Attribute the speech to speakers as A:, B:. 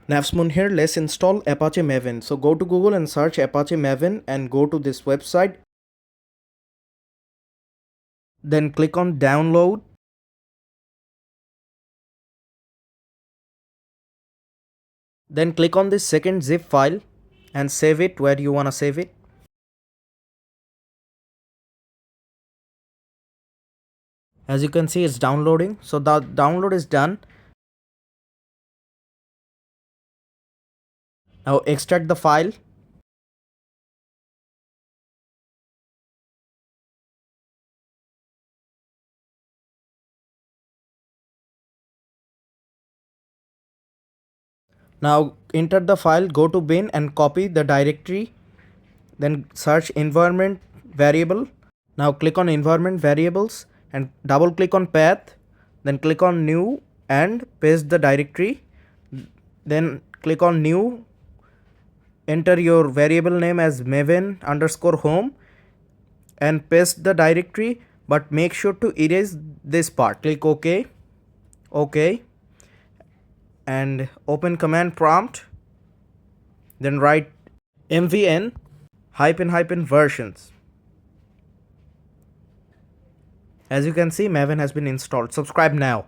A: NAFSMUN here. Let's install Apache Maven. So go to Google and search Apache Maven and go to this website. Then click on download. Then click on this second zip file and save it where you want to save it. As you can see, it's downloading. So the download is done. Now extract the file. Now enter the file, go to bin and copy the directory. Then search environment variable. Now click on environment variables and double click on path. Then click on new and paste the directory. Then click on new. Enter your variable name as Maven underscore home and paste the directory, but make sure to erase this part. Click OK. OK. And open command prompt. Then write mvn -- versions. As you can see, Maven has been installed. Subscribe now.